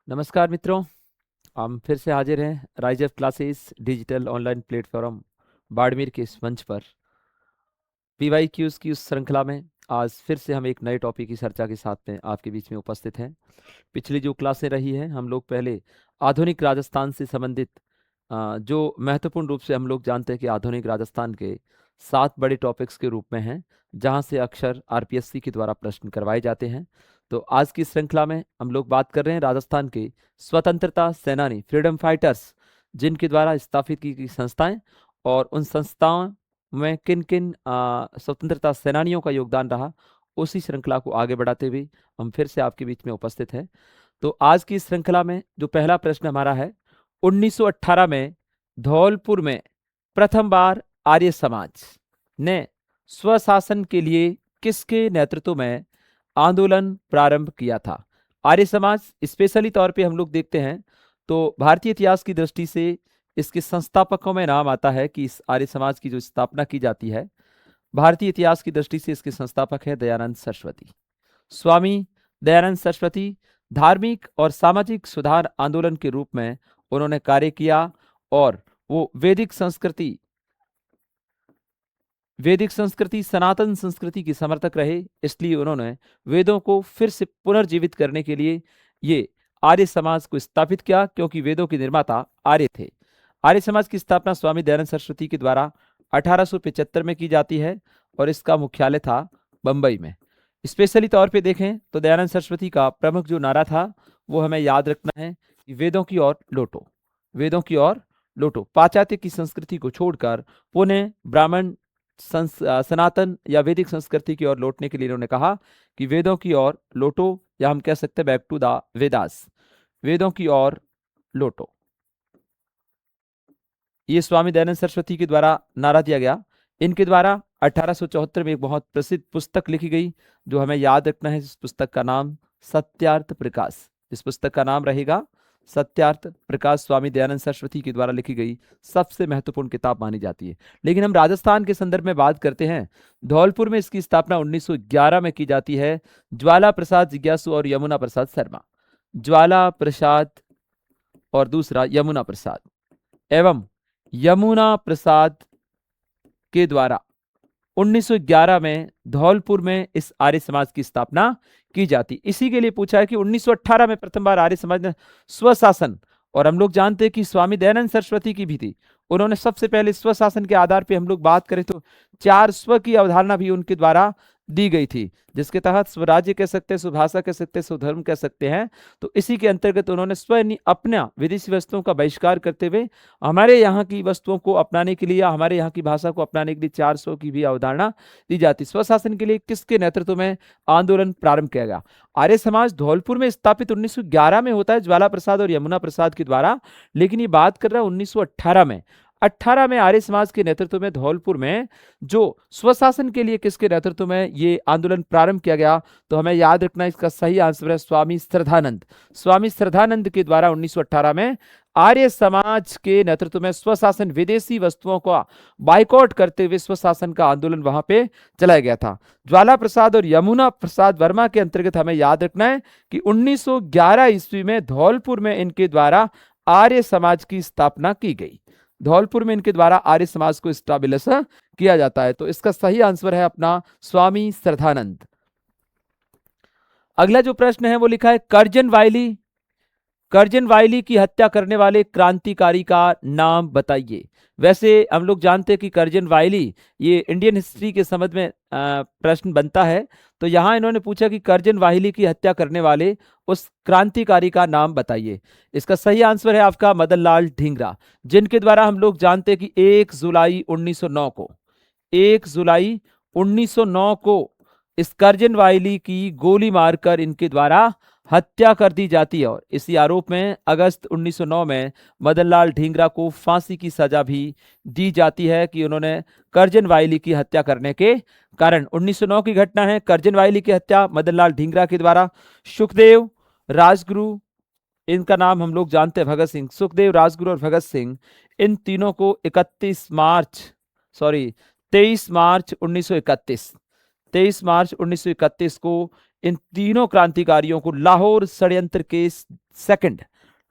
नमस्कार मित्रों। हम फिर से हाजिर हैं rise of classes digital online platform Barmer के इस मंच पर पीवाई क्यूज की उस श्रृंखला में आज फिर से हम एक नए टॉपिक की चर्चा के साथ में आपके बीच में उपस्थित हैं। पिछली जो क्लासें रही हैं हम लोग पहले आधुनिक राजस्थान से संबंधित जो महत्वपूर्ण रूप से हम लोग जानते हैं कि आधुनिक राजस्थान के 7 बड़े टॉपिक्स के रूप में हैं, जहां से अक्सर आरपीएससी के द्वारा प्रश्न करवाए जाते हैं। तो आज की श्रृंखला में हम लोग बात कर रहे हैं राजस्थान के स्वतंत्रता सेनानी फ्रीडम फाइटर्स, जिनके द्वारा स्थापित की गई संस्थाएं और उन संस्थाओं में किन किन स्वतंत्रता सेनानियों का योगदान रहा। उसी श्रृंखला को आगे बढ़ाते हुए हम फिर से आपके बीच में उपस्थित हैं। तो आज की इस श्रृंखला में जो पहला प्रश्न हमारा है, 1918 में धौलपुर में प्रथम बार आर्य समाज ने स्वशासन के लिए किसके नेतृत्व में आंदोलन प्रारंभ किया था? आर्य समाज स्पेशली तौर पे हम लोग देखते हैं तो भारतीय इतिहास की दृष्टि से इसके संस्थापकों में नाम आता है कि इस आर्य समाज की जो स्थापना की जाती है, भारतीय इतिहास की दृष्टि से इसके संस्थापक है दयानंद सरस्वती। स्वामी दयानंद सरस्वती धार्मिक और सामाजिक सुधार आंदोलन के रूप में उन्होंने कार्य किया और वो वैदिक संस्कृति सनातन संस्कृति की समर्थक रहे। इसलिए उन्होंने वेदों को फिर से पुनर्जीवित करने के लिए ये आर्य समाज को स्थापित किया, क्योंकि वेदों के निर्माता आर्य थे। आर्य समाज की स्थापना स्वामी दयानंद सरस्वती के द्वारा 1875 में की जाती है और इसका मुख्यालय था बंबई में। स्पेशली तौर पे देखें तो दयानंद सरस्वती का प्रमुख जो नारा था वो हमें याद रखना है कि वेदों की ओर लौटो, वेदों की ओर लौटो। पाश्चात्य की संस्कृति को छोड़कर पुनः ब्राह्मण सनातन या वैदिक संस्कृति की ओर लौटने के लिए इन्होंने कहा कि वेदों की ओर लौटो, या हम कह सकते हैं बैक टू द वेदास, वेदों की ओर लौटो। ये स्वामी दयानंद सरस्वती के द्वारा नारा दिया गया। इनके द्वारा 1874 में एक बहुत प्रसिद्ध पुस्तक लिखी गई जो हमें याद रखना है। इस पुस्तक का नाम सत्यार्थ प्रकाश, इस पुस्तक का नाम रहेगा सत्यार्थ प्रकाश। स्वामी दयानंद सरस्वती के द्वारा लिखी गई सबसे महत्वपूर्ण किताब मानी जाती है। लेकिन हम राजस्थान के संदर्भ में बात करते हैं। धौलपुर में इसकी स्थापना 1911 में की जाती है। ज्वाला प्रसाद जिज्ञासु और यमुना प्रसाद शर्मा, ज्वाला प्रसाद और दूसरा यमुना प्रसाद एवं यमुना प्रसाद के द्वारा 1911 में धौलपुर में इस आर्य समाज की स्थापना की जाती। इसी के लिए पूछा है कि 1918 में प्रथम बार आर्य समाज ने स्वशासन, और हम लोग जानते हैं कि स्वामी दयानंद सरस्वती की भी थी, उन्होंने सबसे पहले स्वशासन के आधार पे हम लोग बात करें तो 4 स्व की अवधारणा भी उनके द्वारा दी गई थी, जिसके तहत स्वराज्य कह सकते हैं, स्वभाषा कह सकते हैं, स्वधर्म कह सकते हैं। तो इसी के अंतर्गत उन्होंने स्वयं अपना विदेशी वस्तुओं का बहिष्कार करते हुए हमारे यहाँ की वस्तुओं को अपनाने के लिए या हमारे यहाँ की भाषा को अपनाने के लिए 400 की भी अवधारणा दी जाती। स्वशासन के लिए किसके नेतृत्व में आंदोलन प्रारंभ किया गया? आर्य समाज धौलपुर में स्थापित 1911 में होता है ज्वाला प्रसाद और यमुना प्रसाद के द्वारा, लेकिन ये बात कर रहा है 1918 में। 18 में आर्य समाज के नेतृत्व में धौलपुर में जो स्वशासन के लिए किसके नेतृत्व में ये आंदोलन प्रारंभ किया गया, तो हमें याद रखना इसका सही आंसर है स्वामी श्रद्धानंद। स्वामी श्रद्धानंद के द्वारा 1918 में आर्य समाज के नेतृत्व में स्वशासन, विदेशी वस्तुओं का बाइकआउट करते हुए स्वशासन का आंदोलन वहां पे चलाया गया था। ज्वाला प्रसाद और यमुना प्रसाद वर्मा के अंतर्गत हमें याद रखना है कि 1911 ईस्वी में धौलपुर में इनके द्वारा आर्य समाज की स्थापना की गई। धौलपुर में इनके द्वारा आर्य समाज को स्टैब्लिश किया जाता है। तो इसका सही आंसर है अपना स्वामी श्रद्धानंद। अगला जो प्रश्न है वो लिखा है कर्जन वायली की हत्या करने वाले क्रांतिकारी का नाम बताइए। वैसे हम लोग जानते हैं कि कर्जन वायली ये इंडियन हिस्ट्री के संबंध में प्रश्न बनता है। तो यहां इन्होंने पूछा कि कर्जन वायली की हत्या करने वाले उस क्रांतिकारी का नाम बताइए। इसका सही आंसर है आपका मदन लाल ढींगरा, जिनके द्वारा हम लोग जानते हैं कि 1 जुलाई 1909 को 1 जुलाई 1909 को इस कर्जन वायली की गोली मारकर इनके द्वारा हत्या कर दी जाती है। और इसी आरोप में अगस्त 1909 में मदन लाल ढींगरा को फांसी की सजा भी दी जाती है कि उन्होंने कर्जन वायली की हत्या करने के कारण। 1909 की घटना है। कर्जन वायली की हत्या मदन लाल ढींगरा के द्वारा। सुखदेव, राजगुरु, इनका नाम हम लोग जानते हैं भगत सिंह, सुखदेव, राजगुरु और भगत सिंह, इन तीनों को 23 मार्च 1931 को इन तीनों क्रांतिकारियों को लाहौर षड्यंत्र केस सेकंड,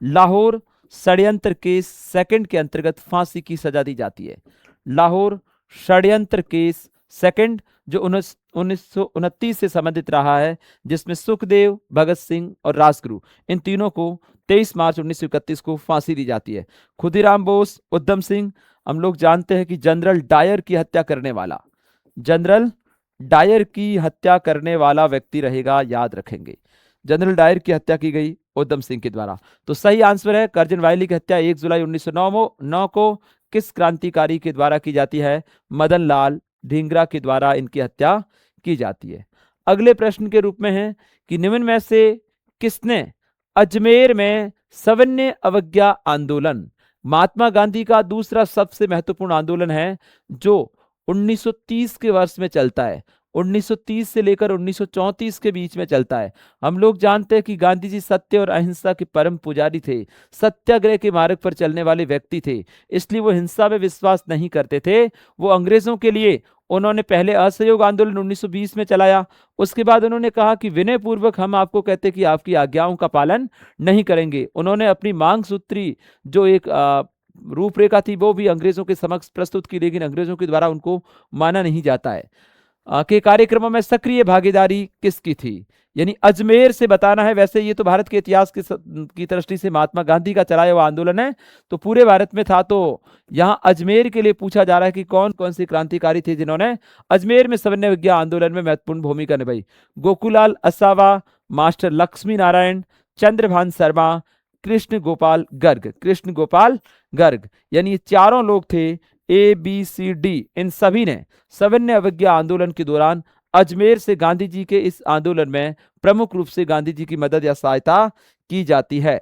लाहौर षड्यंत्र केस सेकंड के अंतर्गत फांसी की सजा दी जाती है। लाहौर षड्यंत्र केस सेकंड जो 1929 से संबंधित रहा है, जिसमें सुखदेव, भगत सिंह और राजगुरु इन तीनों को 23 मार्च 1931 को फांसी दी जाती है। खुदीराम बोस, उधम सिंह, हम लोग जानते हैं कि जनरल डायर की हत्या करने वाला, जनरल डायर की हत्या करने वाला व्यक्ति रहेगा, याद रखेंगे। जनरल डायर की हत्या की गई उधम सिंह के द्वारा। तो सही आंसर है कर्जन वायली की हत्या 1 जुलाई 1909 को किस क्रांतिकारी के द्वारा की जाती है? मदन लाल ढींगरा के द्वारा इनकी हत्या की जाती है। अगले प्रश्न के रूप में है कि निम्न में से किसने अजमेर में सविनय अवज्ञा आंदोलन, महात्मा गांधी का दूसरा सबसे महत्वपूर्ण आंदोलन है जो 1930 के वर्ष में चलता है, 1930 से लेकर 1934 के बीच में चलता है। हम लोग जानते हैं कि गांधी जी सत्य और अहिंसा के परम पुजारी थे, सत्याग्रह के मार्ग पर चलने वाले व्यक्ति थे, इसलिए वो हिंसा में विश्वास नहीं करते थे। वो अंग्रेजों के लिए उन्होंने पहले असहयोग आंदोलन 1920 में चलाया, उसके बाद उन्होंने कहा कि विनय पूर्वक हम आपको कहते कि आपकी आज्ञाओं का पालन नहीं करेंगे। उन्होंने अपनी मांग सूत्री जो एक रूपरेखा थी वो भी अंग्रेजों के समक्ष प्रस्तुत की, लेकिन अंग्रेजों के द्वारा उनको माना नहीं जाता है। के कार्यक्रमों में सक्रिय भागीदारी किसकी थी? यानी अजमेर से बताना है। वैसे ये तो भारत के इतिहास की दृष्टि से महात्मा गांधी का चलाया हुआ आंदोलन है, तो पूरे भारत में था, तो यहाँ अजमेर के लिए पूछा जा रहा है कि कौन कौन से क्रांतिकारी थे जिन्होंने अजमेर में सविनय अवज्ञा आंदोलन में महत्वपूर्ण भूमिका निभाई। गोकुलाल असावा, मास्टर लक्ष्मी नारायण, चंद्रभान शर्मा, कृष्ण गोपाल गर्ग। कृष्ण गोपाल गर्ग यानी ये चारों लोग थे, ABCD, इन सभी ने सविनय अवज्ञा आंदोलन के दौरान अजमेर से गांधी जी के इस आंदोलन में प्रमुख रूप से गांधी जी की मदद या सहायता की जाती है।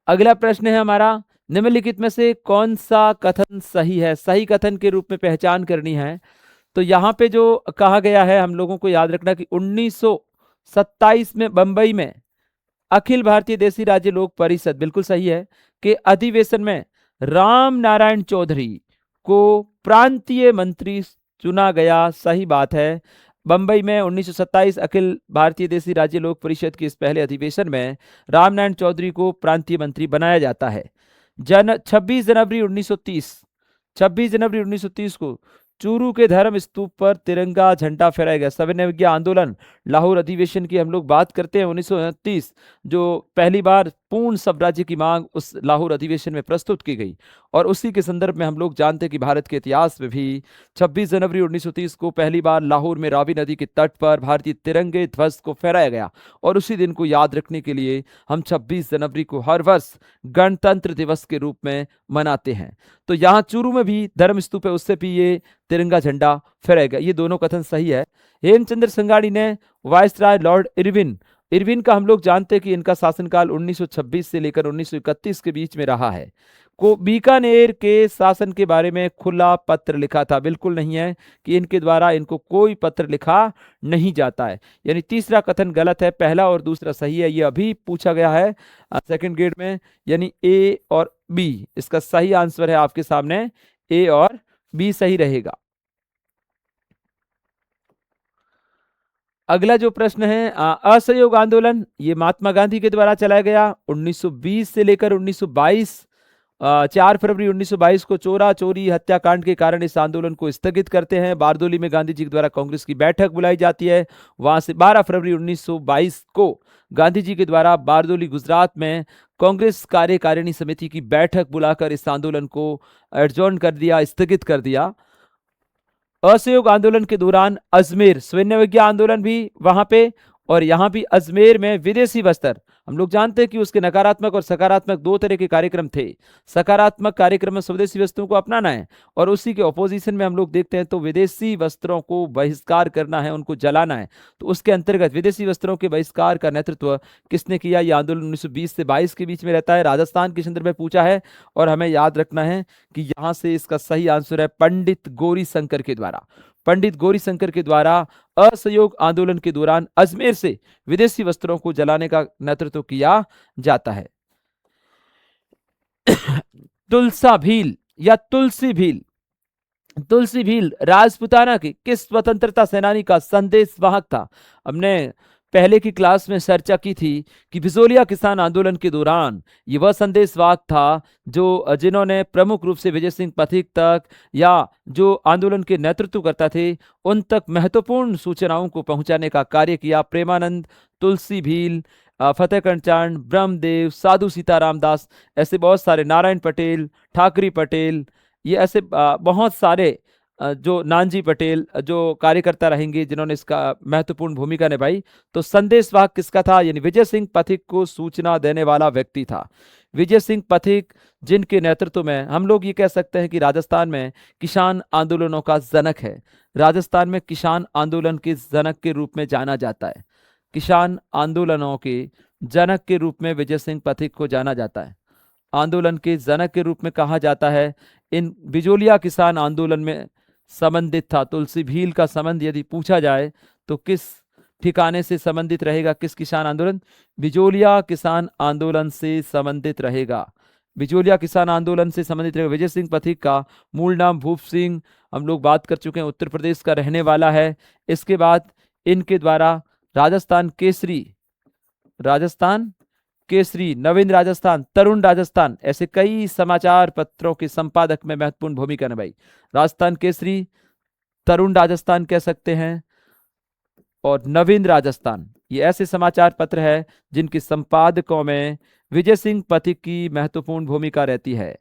अगला प्रश्न है हमारा, निम्नलिखित में से कौन सा कथन सही है? सही कथन के रूप में पहचान करनी है। तो यहाँ पे जो कहा गया है हम लोगों को याद रखना कि 1927 में बंबई में अखिल भारतीय देसी राज्य लोक परिषद, बिल्कुल सही है, के अधिवेशन में राम नारायण चौधरी को प्रांतीय मंत्री चुना गया। सही बात है। बंबई में 1927 अखिल भारतीय देसी राज्य लोक परिषद के इस पहले अधिवेशन में राम नारायण चौधरी को प्रांतीय मंत्री बनाया जाता है। 26 जनवरी 1930 को चूरू के धर्म स्तूप पर तिरंगा झंडा फहराया गया। सविनय अवज्ञा आंदोलन, लाहौर अधिवेशन की हम लोग बात करते हैं 1929, जो पहली बार पूर्ण स्वराज्य की मांग उस लाहौर अधिवेशन में प्रस्तुत की गई, और उसी के संदर्भ में हम लोग जानते हैं कि भारत के इतिहास में भी 26 जनवरी 1930 को पहली बार लाहौर में रावी नदी के तट पर भारतीय तिरंगे ध्वज को फहराया गया। और उसी दिन को याद रखने के लिए हम 26 जनवरी को हर वर्ष गणतंत्र दिवस के रूप में मनाते हैं। तो यहाँ चूरू में भी धर्म स्तूप है, उससे भी ये तिरंगा झंडा फहराएगा। ये दोनों कथन सही है। हेमचंद्र संगाड़ी ने वायसराय लॉर्ड इरविन का हम लोग जानते हैं कि इनका शासनकाल 1926 से लेकर 1931 के बीच में रहा है, को बीकानेर के शासन के बारे में खुला पत्र लिखा था। बिल्कुल नहीं है कि इनके द्वारा इनको कोई पत्र लिखा नहीं जाता है, यानी तीसरा कथन गलत है, पहला और दूसरा सही है। ये अभी पूछा गया है सेकंड ग्रेड में, यानी A और B इसका सही आंसर है आपके सामने, A और B सही रहेगा। अगला जो प्रश्न है, असहयोग आंदोलन, ये महात्मा गांधी के द्वारा चलाया गया 1920 से लेकर 1922। 4 फरवरी 1922 को चोरा चोरी हत्याकांड के कारण इस आंदोलन को स्थगित करते हैं। बारदोली में गांधी जी के द्वारा कांग्रेस की बैठक बुलाई जाती है। वहां से 12 फरवरी 1922 को गांधी जी के द्वारा बारदोली गुजरात में कांग्रेस कार्यकारिणी समिति की बैठक बुलाकर इस आंदोलन को एडजॉर्न कर दिया, स्थगित कर दिया। असहयोग आंदोलन के दौरान अजमेर सविनय अवज्ञा आंदोलन भी वहां पे, और यहां भी अजमेर में विदेशी वस्त्र, हम लोग जानते हैं कि उसके नकारात्मक और सकारात्मक दो तरह के कार्यक्रम थे। सकारात्मक कार्यक्रम में स्वदेशी वस्तुओं को अपनाना है, और उसी के ऑपोजिशन में हम लोग देखते हैं तो विदेशी वस्त्रों को बहिष्कार करना है, उनको जलाना है। तो उसके अंतर्गत विदेशी वस्त्रों के बहिष्कार का नेतृत्व किसने किया? यह आंदोलन 1920 से 22 के बीच में रहता है। राजस्थान के संदर्भ में पूछा है, और हमें याद रखना है कि यहां से इसका सही आंसर है पंडित गौरीशंकर के द्वारा। पंडित गौरीशंकर के द्वारा असहयोग आंदोलन के दौरान अजमेर से विदेशी वस्त्रों को जलाने का नेतृत्व किया जाता है। तुलसा भील या तुलसी भील राजपुताना के किस स्वतंत्रता सेनानी का संदेश वाहक था? हमने पहले की क्लास में चर्चा की थी कि बिजोलिया किसान आंदोलन के दौरान ये वह संदेशवाहक था जो जिन्होंने प्रमुख रूप से विजय सिंह पथिक तक या जो आंदोलन के नेतृत्व करता थे उन तक महत्वपूर्ण सूचनाओं को पहुंचाने का कार्य किया। प्रेमानंद, तुलसी भील, फतेहकंड चांद, ब्रह्मदेव, साधु सीताराम दास, ऐसे बहुत सारे, नारायण पटेल, ठाकरी पटेल, ये ऐसे बहुत सारे जो नानजी पटेल जो कार्यकर्ता रहेंगे जिन्होंने इसका महत्वपूर्ण भूमिका निभाई। तो संदेशवाहक किसका था? यानी विजय सिंह पथिक को सूचना देने वाला व्यक्ति था विजय सिंह पथिक, जिनके नेतृत्व में हम लोग ये कह सकते हैं कि राजस्थान में किसान आंदोलनों का जनक है। राजस्थान में किसान आंदोलन के जनक के रूप में जाना जाता है। किसान आंदोलनों के जनक के रूप में विजय सिंह पथिक को जाना जाता है। आंदोलन के जनक के रूप में कहा जाता है। इन बिजोलिया किसान आंदोलन में संबंधित था। तुलसी भील का संबंध यदि पूछा जाए तो किस ठिकाने से संबंधित रहेगा? किस किसान आंदोलन? बिजोलिया किसान आंदोलन से संबंधित रहेगा। बिजोलिया किसान आंदोलन से संबंधित रहेगा। विजय सिंह पथिक का मूल नाम भूप सिंह, हम लोग बात कर चुके हैं, उत्तर प्रदेश का रहने वाला है। इसके बाद इनके द्वारा राजस्थान केसरी, नवीन राजस्थान, तरुण राजस्थान, ऐसे कई समाचार पत्रों के संपादक में महत्वपूर्ण भूमिका निभाई। राजस्थान केसरी, तरुण राजस्थान कह सकते हैं, और नवीन राजस्थान, ये ऐसे समाचार पत्र है जिनके संपादकों में विजय सिंह पथिक की महत्वपूर्ण भूमिका रहती है।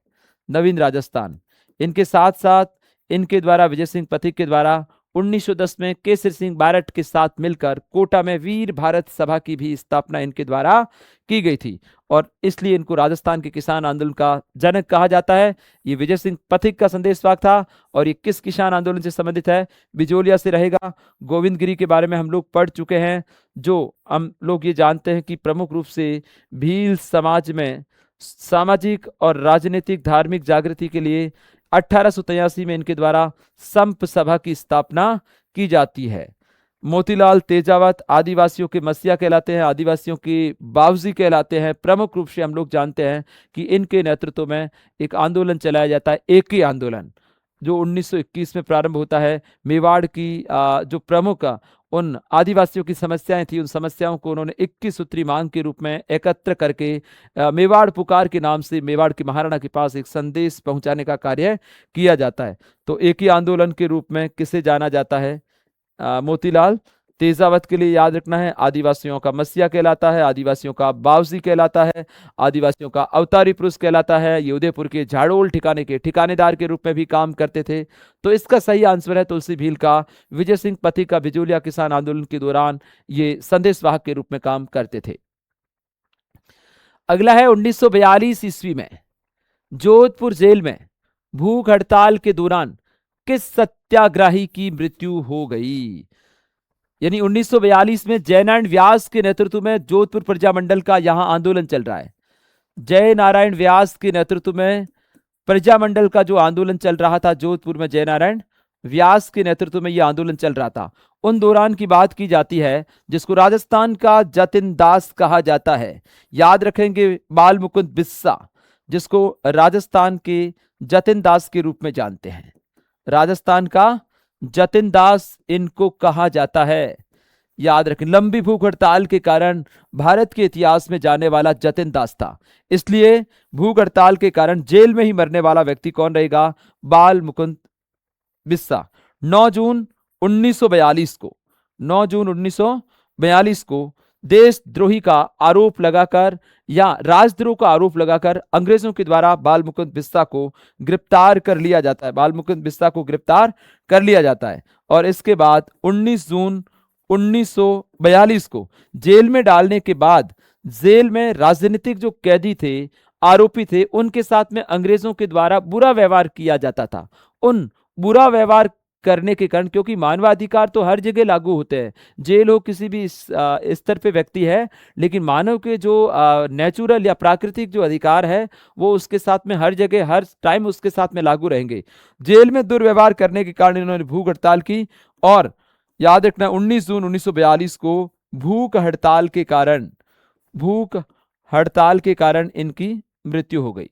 नवीन राजस्थान, इनके साथ साथ इनके द्वारा विजय सिंह पथिक के द्वारा 1910 में केसरी सिंह बारट के साथ मिलकर कोटा में वीर भारत सभा की भी स्थापना इनके द्वारा की गई थी, और इसलिए इनको राजस्थान के किसान आंदोलन का जनक कहा जाता है। ये विजय सिंह पथिक का संदेशवाहक था। और ये किस किसान आंदोलन से संबंधित है? बिजोलिया से रहेगा। गोविंदगिरी के बारे में हम लोग पढ़ चुके हैं, जो हम लोग ये जानते हैं कि प्रमुख रूप से भील समाज में सामाजिक और राजनीतिक धार्मिक जागृति के लिए 1883 में इनके द्वारा संप सभा की स्थापना की जाती है। मोतीलाल तेजावत आदिवासियों के मसीहा कहलाते हैं, आदिवासियों के बावजी कहलाते हैं। प्रमुख रूप से हम लोग जानते हैं कि इनके नेतृत्व में एक आंदोलन चलाया जाता है, एकी आंदोलन, जो 1921 में प्रारंभ होता है। मेवाड़ की जो प्रमुख उन आदिवासियों की समस्याएं थी, उन समस्याओं को उन्होंने 21 सूत्री मांग के रूप में एकत्र करके मेवाड़ पुकार के नाम से मेवाड़ की महाराणा के पास एक संदेश पहुंचाने का कार्य किया जाता है। तो एक ही आंदोलन के रूप में किसे जाना जाता है? मोतीलाल तेजावत के लिए याद रखना है। आदिवासियों का मसीहा कहलाता है, आदिवासियों का बावजी कहलाता है, आदिवासियों का अवतारी पुरुष कहलाता है। ये उदयपुर के झाड़ोल ठिकाने के ठिकानेदार के रूप में भी काम करते थे। तो इसका सही आंसर है तुलसी भील का। विजय सिंह पथिक का बिजोलिया किसान आंदोलन के दौरान ये संदेशवाहक के रूप में काम करते थे। अगला है 1942 ईस्वी में जोधपुर जेल में भूख हड़ताल के दौरान किस सत्याग्रही की मृत्यु हो गई? यानी 1942 में जयनारायण व्यास के नेतृत्व में जोधपुर प्रजामंडल का यहां आंदोलन चल रहा है। जय नारायण व्यास के नेतृत्व में प्रजामंडल का जो आंदोलन चल रहा था जोधपुर में, जयनारायण व्यास के नेतृत्व में यह आंदोलन चल रहा था। उन दौरान की बात की जाती है जिसको राजस्थान का जतिन दास कहा जाता है। याद रखेंगे बाल मुकुंद बिस्सा, जिसको राजस्थान के जतिन दास के रूप में जानते हैं। राजस्थान का जतिन दास इनको कहा जाता है। याद रखें, लंबी भूख हड़ताल के कारण भारत के इतिहास में जाने वाला जतिन दास था। इसलिए भूख हड़ताल के कारण जेल में ही मरने वाला व्यक्ति कौन रहेगा? बाल मुकुंद बिस्सा। 9 जून 1942 को 9 जून 1942 को देशद्रोही का आरोप लगाकर या राजद्रोह का आरोप लगाकर अंग्रेजों के द्वारा बाल मुकुंद बिस्सा को गिरफ्तार कर लिया जाता है। बाल मुकुंद बिस्सा को गिरफ्तार कर लिया जाता है और इसके बाद 19 जून 1942 को जेल में डालने के बाद जेल में राजनीतिक जो कैदी थे, आरोपी थे, उनके साथ में अंग्रेजों के द्वारा बुरा व्यवहार किया जाता था। उन बुरा व्यवहार करने के कारण, क्योंकि मानवाधिकार तो हर जगह लागू होते हैं, जेल हो किसी भी स्तर पे व्यक्ति है, लेकिन मानव के जो नेचुरल या प्राकृतिक जो अधिकार है वो उसके साथ में हर जगह हर टाइम उसके साथ में लागू रहेंगे। जेल में दुर्व्यवहार करने के कारण इन्होंने भूख हड़ताल की और याद रखना 19 जून 1942 को भूख हड़ताल के कारण इनकी मृत्यु हो गई।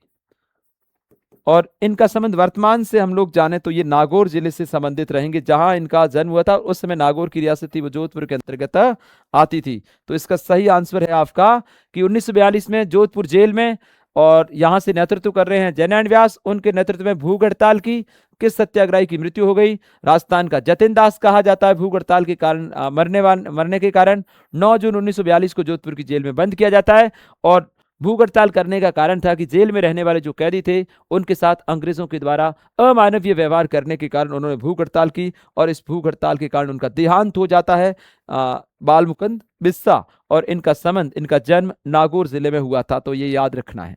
और इनका संबंध वर्तमान से हम लोग जाने तो ये नागौर जिले से संबंधित रहेंगे, जहां इनका जन्म हुआ था। उस समय नागौर की रियासत थी वो जोधपुर के अंतर्गत आती थी। तो इसका सही आंसर है आपका कि 1942 में जोधपुर जेल में, और यहां से नेतृत्व कर रहे हैं जयनारायण व्यास, उनके नेतृत्व में भूख हड़ताल की किस सत्याग्रही की मृत्यु हो गई? राजस्थान का जतिन दास कहा जाता है। भूख हड़ताल के कारण मरने के कारण 9 जून 1942 को जोधपुर की जेल में बंद किया जाता है। और भूख हड़ताल करने का कारण था कि जेल में रहने वाले जो कैदी थे उनके साथ अंग्रेजों के द्वारा अमानवीय व्यवहार करने के कारण उन्होंने भूख हड़ताल की, और इस भूख हड़ताल के कारण उनका देहांत हो जाता है। बालमुकुंद बिस्सा, और इनका संबंध, इनका जन्म नागौर जिले में हुआ था, तो ये याद रखना है।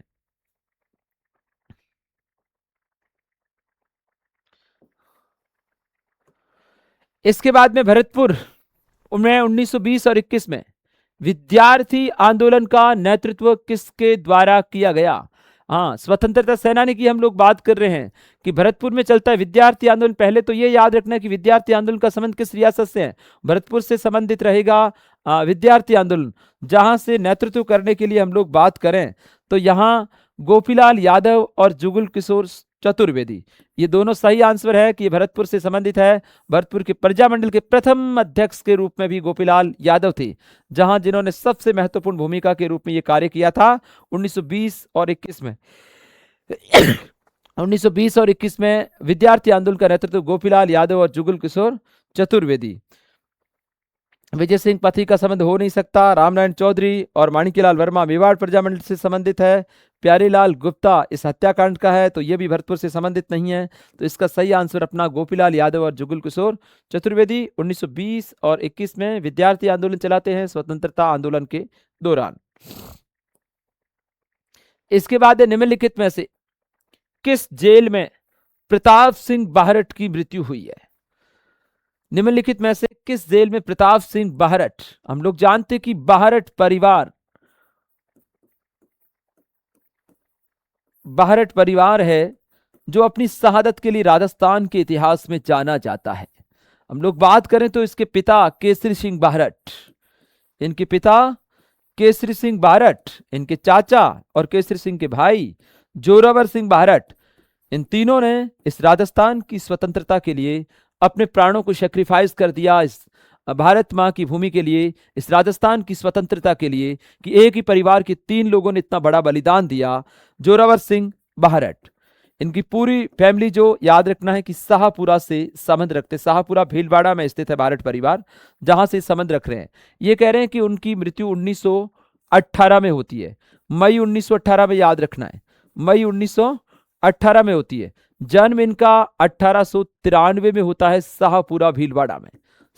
इसके बाद में भरतपुर में 1920 और 21 में विद्यार्थी आंदोलन का नेतृत्व किसके द्वारा किया गया? हाँ, स्वतंत्रता सेनानी की हम लोग बात कर रहे हैं कि भरतपुर में चलता है विद्यार्थी आंदोलन। पहले तो ये याद रखना है कि विद्यार्थी आंदोलन का संबंध किस रियासत से है? भरतपुर से संबंधित रहेगा विद्यार्थी आंदोलन। जहां से नेतृत्व करने के लिए हम लोग बात करें तो यहाँ गोपीलाल यादव और जुगल किशोर चतुर्वेदी, ये दोनों सही आंसर है कि ये भरतपुर से संबंधित है। भरतपुर के प्रजामंडल के प्रथम अध्यक्ष के रूप में भी गोपीलाल यादव थे, जहां जिन्होंने सबसे महत्वपूर्ण भूमिका के रूप में ये कार्य किया था 1920 और 21 में। 1920 और 21 में विद्यार्थी आंदोलन का नेतृत्व गोपीलाल यादव और जुगल किशोर चतुर्वेदी। विजय सिंह पथी का संबंध हो नहीं सकता। रामनारायण चौधरी और माणिक्यलाल वर्मा मेवाड़ प्रजामंडल से संबंधित है। प्यारेलाल गुप्ता इस हत्याकांड का है, तो यह भी भरतपुर से संबंधित नहीं है। तो इसका सही आंसर अपना गोपीलाल यादव और जुगल किशोर चतुर्वेदी 1920 और 21 में विद्यार्थी आंदोलन चलाते हैं स्वतंत्रता आंदोलन के दौरान। इसके बाद निम्नलिखित में से किस जेल में प्रताप सिंह बाहरट की मृत्यु हुई है? निम्नलिखित में से किस जेल में प्रताप सिंह बाहरट, हम लोग जानते कि बाहरट परिवार है जो अपनी शहादत के लिए राजस्थान के इतिहास में जाना जाता है। हम लोग बात करें तो इसके पिता केसरी सिंह बाहरट, इनके पिता केसरी सिंह बाहरट, इनके चाचा और केसरी सिंह के भाई जोरावर सिंह बाहरट, इन तीनों ने इस राजस्थान की स्वतंत्रता के लिए अपने प्राणों को सेक्रीफाइस कर दिया, इस भारत मां की भूमि के लिए, इस राजस्थान की स्वतंत्रता के लिए, कि एक ही परिवार के 3 लोगों ने इतना बड़ा बलिदान दिया। जोरावर सिंह बाहरट, इनकी पूरी फैमिली जो याद रखना है कि शाहपुरा से संबंध रखते, शाहपुरा भीलवाड़ा में स्थित है बाहरट परिवार, जहां से संबंध रख रहे हैं। ये कह रहे हैं कि उनकी मृत्यु 1918 में होती है, मई 1918 में, याद रखना है मई 1918 में होती है। जन्म इनका 1893 में होता है शाहपुरा भीलवाड़ा में,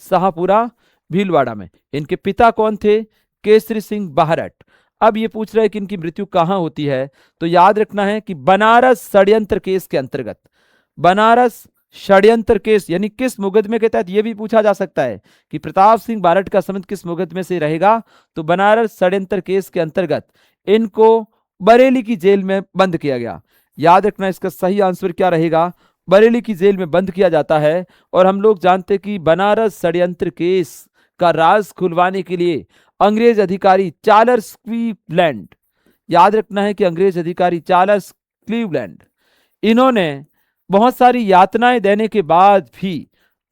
शाहपुरा भीलवाड़ा में। इनके पिता कौन थे? केसरी सिंह बाहरट। अब ये पूछ रहे हैं कि इनकी मृत्यु कहां होती है, तो याद रखना है कि बनारस षड्यंत्र केस के अंतर्गत, बनारस षड्यंत्र केस यानी किस मुकदमे के तहत, यह भी पूछा जा सकता है कि प्रताप सिंह बाहरट का संबंध किस मुकदमे से रहेगा, तो बनारस षड्यंत्र केस के अंतर्गत इनको बरेली की जेल में बंद किया गया। याद रखना इसका सही आंसर क्या रहेगा, बरेली की जेल में बंद किया जाता है। और हम लोग जानते कि बनारस षड्यंत्र केस का राज खुलवाने के लिए अंग्रेज अधिकारी चार्ल्स क्लीवलैंड, याद रखना है कि अंग्रेज अधिकारी चार्ल्स क्लीवलैंड, इन्होंने बहुत सारी यातनाएं देने के बाद भी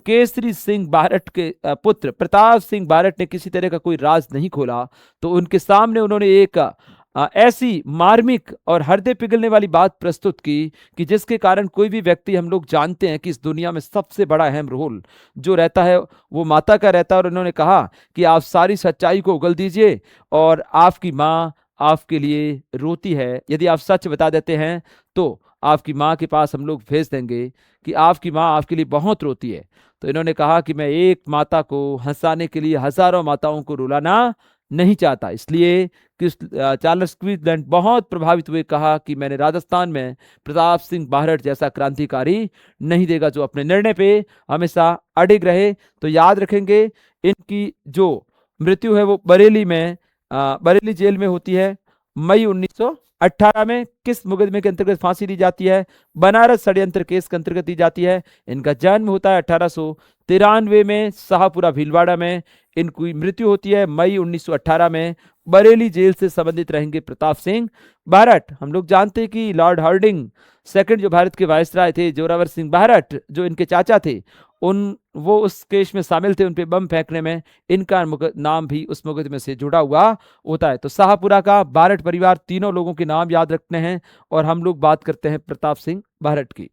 केसरी सिंह बाहरट के पुत्र प्रताप सिंह बाहरट ने किसी तरह का कोई राज नहीं खोला। तो उनके सामने उन्होंने एक ऐसी मार्मिक और हृदय पिघलने वाली बात प्रस्तुत की कि जिसके कारण कोई भी व्यक्ति, हम लोग जानते हैं कि इस दुनिया में सबसे बड़ा अहम रोल जो रहता है वो माता का रहता है। और उन्होंने कहा कि आप सारी सच्चाई को उगल दीजिए और आपकी माँ आपके लिए रोती है, यदि आप सच बता देते हैं तो आपकी माँ के पास हम लोग भेज देंगे कि आपकी माँ आपके लिए बहुत रोती है। तो इन्होंने कहा कि मैं एक माता को हंसाने के लिए हजारों माताओं को रुलाना नहीं चाहता, इसलिए कि चार्ल्स क्लीवलैंड बहुत प्रभावित हुए, कहा कि मैंने राजस्थान में प्रताप सिंह बाहरट जैसा क्रांतिकारी नहीं देगा जो अपने निर्णय पे हमेशा अडिग रहे। तो याद रखेंगे इनकी जो मृत्यु है वो बरेली में, बरेली जेल में होती है। मई 1918 में किस मुकदमे के अंतर्गत फांसी दी जाती है? बनारस षड्यंत्र केस के अंतर्गत दी जाती है। इनका जन्म होता है 1893 में शाहपुरा भीलवाड़ा में, इनकी मृत्यु होती है मई 1918 में बरेली जेल से संबंधित रहेंगे प्रताप सिंह बारट। हम लोग जानते हैं कि लॉर्ड हार्डिंग सेकंड जो भारत के वायसराय थे, जोरावर सिंह बारट जो इनके चाचा थे, वो उस केस में शामिल थे, उन पे बम फेंकने में। इनका नाम भी उस मुकदमे से जुड़ा हुआ होता है। तो शाहपुरा का बारट परिवार, तीनों लोगों के नाम याद रखने हैं। और हम लोग बात करते हैं प्रताप सिंह बारट की।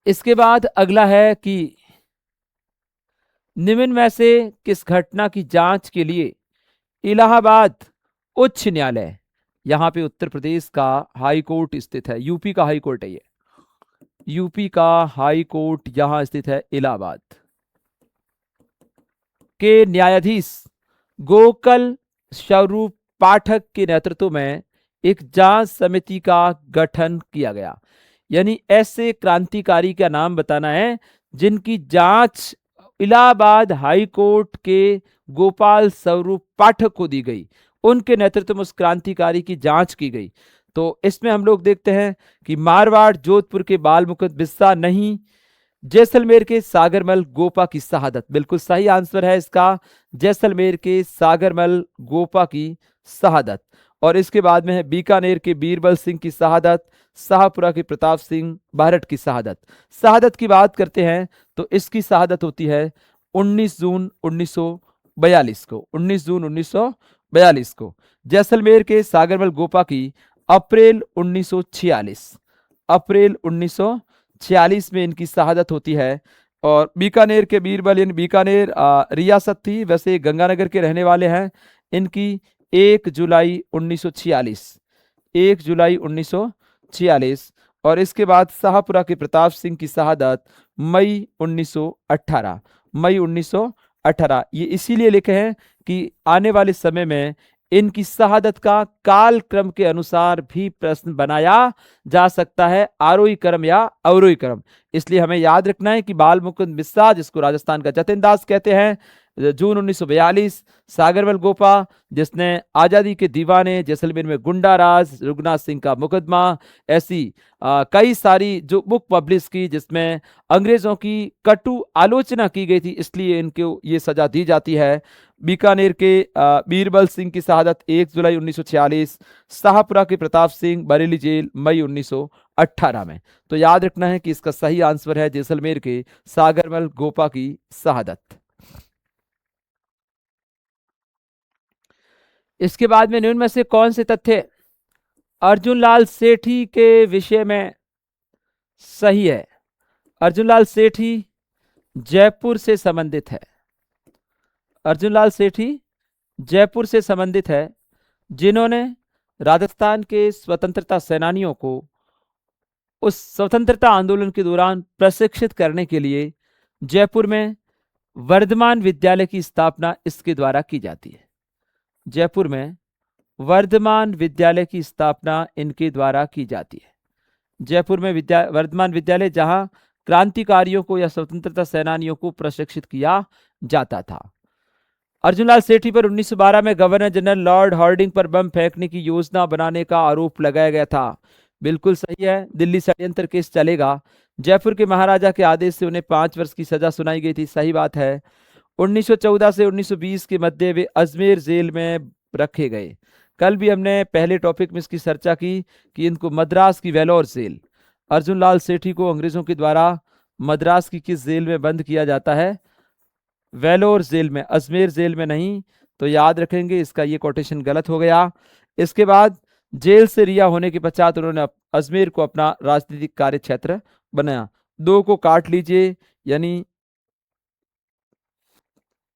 इसके बाद अगला है कि निम्न में से किस घटना की जांच के लिए इलाहाबाद उच्च न्यायालय, यहां पे उत्तर प्रदेश का हाई कोर्ट स्थित है, यूपी का हाई कोर्ट है ये, यूपी का हाई कोर्ट यहां स्थित है इलाहाबाद, के न्यायाधीश गोकल स्वरूप पाठक के नेतृत्व में एक जांच समिति का गठन किया गया। यानी ऐसे क्रांतिकारी का नाम बताना है जिनकी जांच इलाहाबाद हाई कोर्ट के गोपाल स्वरूप पाठक को दी गई, उनके नेतृत्व में उस क्रांतिकारी की जांच की गई। तो इसमें हम लोग देखते हैं कि मारवाड़ जोधपुर के बाल मुकुंद बिस्सा नहीं, जैसलमेर के सागरमल गोपा की शहादत, बिल्कुल सही आंसर है इसका, जैसलमेर के सागरमल गोपा की शहादत। और इसके बाद में है बीकानेर के बीरबल सिंह की शहादत, शाहपुरा के प्रताप सिंह बारट की शहादत। शहादत की बात करते हैं तो इसकी शहादत होती है 19 जून 1942 को, 19 जून 1942 को। जैसलमेर के सागरमल गोपा की अप्रैल 1946, अप्रैल 1946 में इनकी शहादत होती है। और बीकानेर के बीरबल, यानी बीकानेर रियासत थी, वैसे गंगानगर के रहने वाले हैं, इनकी 1 जुलाई 1946, 1 जुलाई 1946। और इसके बाद शाहपुरा के प्रताप सिंह की शहादत मई 1918, मई 1918। ये इसीलिए लिखे हैं कि आने वाले समय में इनकी शहादत का कालक्रम के अनुसार भी प्रश्न बनाया जा सकता है, आरोही क्रम या अवरोही क्रम। इसलिए हमें याद रखना है कि बाल मुकुंद बिस्सा, जिसको राजस्थान का जतिन दास कहते हैं, जून 1942, सागरमल गोपा जिसने आजादी के दीवाने, जैसलमेर में गुंडा राज, रघुनाथ सिंह का मुकदमा, ऐसी कई सारी जो बुक पब्लिश की जिसमें अंग्रेजों की कटु आलोचना की गई थी, इसलिए इनको ये सजा दी जाती है। बीकानेर के बीरबल सिंह की शहादत 1 जुलाई 1946, शाहपुरा के प्रताप सिंह बरेली जेल मई 1918 में। तो याद रखना है कि इसका सही आंसर है जैसलमेर के सागरमल गोपा की शहादत। इसके बाद में निम्न में से कौन से तथ्य अर्जुन लाल सेठी के विषय में सही है? अर्जुन लाल सेठी जयपुर से संबंधित है, अर्जुन लाल सेठी जयपुर से संबंधित है, जिन्होंने राजस्थान के स्वतंत्रता सेनानियों को उस स्वतंत्रता आंदोलन के दौरान प्रशिक्षित करने के लिए जयपुर में वर्धमान विद्यालय की स्थापना इसके द्वारा की जाती है। जयपुर में वर्धमान विद्यालय की स्थापना इनके द्वारा की जाती है। जयपुर में वर्धमान विद्यालय, जहां क्रांतिकारियों को या स्वतंत्रता सेनानियों को प्रशिक्षित किया जाता था। अर्जुनलाल सेठी पर 1912 में गवर्नर जनरल लॉर्ड हार्डिंग पर बम फेंकने की योजना बनाने का आरोप लगाया गया था। बिल्कुल सही है, दिल्ली षड्यंत्र केस चलेगा। जयपुर के महाराजा के आदेश से उन्हें 5 वर्ष की सजा सुनाई गई थी, सही बात है। 1914 से 1920 के मध्य वे अजमेर जेल में रखे गए। कल भी हमने पहले टॉपिक में इसकी चर्चा की कि इनको मद्रास की वेलोर जेल, अर्जुनलाल सेठी को अंग्रेजों के द्वारा मद्रास की किस जेल में बंद किया जाता है? वेलोर जेल में, अजमेर जेल में नहीं। तो याद रखेंगे, इसका ये कोटेशन गलत हो गया। इसके बाद जेल से रिहा होने के पश्चात उन्होंने अजमेर को अपना राजनीतिक कार्य क्षेत्र बनाया। 2 को काट लीजिए, यानी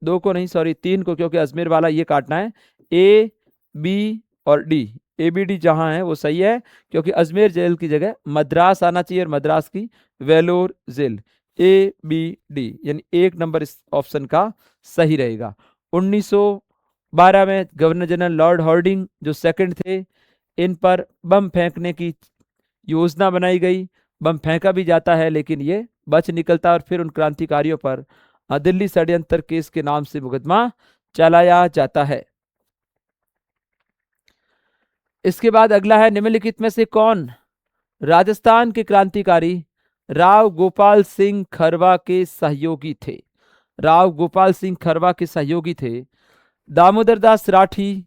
2 को नहीं, सॉरी 3 को, क्योंकि अजमेर वाला ये काटना है। ए, बी और डी, ए बी डी जहां है वो सही है, क्योंकि अजमेर जेल की जगह मद्रास आना चाहिए और मद्रास की वेलोर जेल। ए बी डी, यानी 1 नंबर इस ऑप्शन का सही रहेगा। 1912 में गवर्नर जनरल लॉर्ड हार्डिंग जो सेकंड थे, इन पर बम फेंकने की योजना बनाई गई। बम फेंका भी जाता है लेकिन ये बच निकलता है और फिर उन क्रांतिकारियों पर दिल्ली षड्यंत्र केस के नाम से मुकदमा चलाया जाता है। इसके बाद अगला है, निम्नलिखित में से कौन राजस्थान के क्रांतिकारी राव गोपाल सिंह खरवा के सहयोगी थे? राव गोपाल सिंह खरवा के सहयोगी थे। दामोदर दास राठी,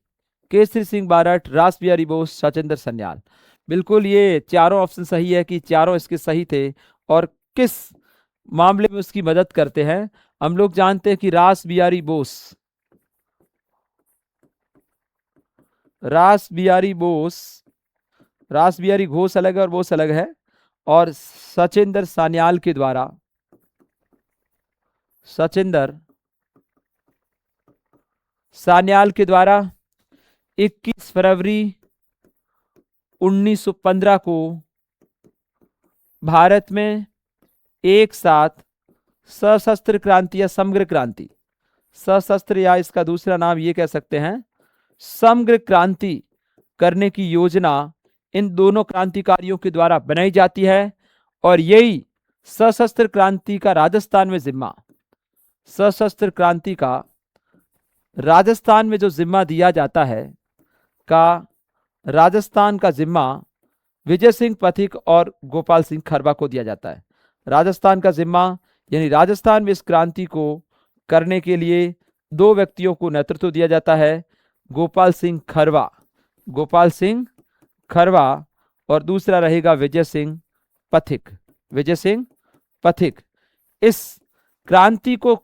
केसरी सिंह बारठ, रास बिहारी बोस, सचिंदर सन्याल। बिल्कुल ये चारों ऑप्शन सही है कि चारों इसके सही थे। और किस मामले में उसकी मदद करते हैं? हम लोग जानते हैं कि रास बिहारी बोस, रास बिहारी बोस, रास बिहारी घोष अलग है और बोस अलग है। और सचिंदर सान्याल के द्वारा, सचिंदर सान्याल के द्वारा 21 फरवरी 1915 को भारत में एक साथ सशस्त्र क्रांति या समग्र क्रांति, सशस्त्र या इसका दूसरा नाम ये कह सकते हैं समग्र क्रांति करने की योजना इन दोनों क्रांतिकारियों के द्वारा बनाई जाती है। और यही सशस्त्र क्रांति का राजस्थान में जिम्मा, सशस्त्र क्रांति का राजस्थान में जो जिम्मा दिया जाता है, का राजस्थान का जिम्मा विजय सिंह पथिक और गोपाल सिंह खरवा को दिया जाता है। राजस्थान का जिम्मा यानी राजस्थान में इस क्रांति को करने के लिए दो व्यक्तियों को नेतृत्व दिया जाता है, गोपाल सिंह खरवा, गोपाल सिंह खरवा, और दूसरा रहेगा विजय सिंह पथिक, विजय सिंह पथिक। इस क्रांति को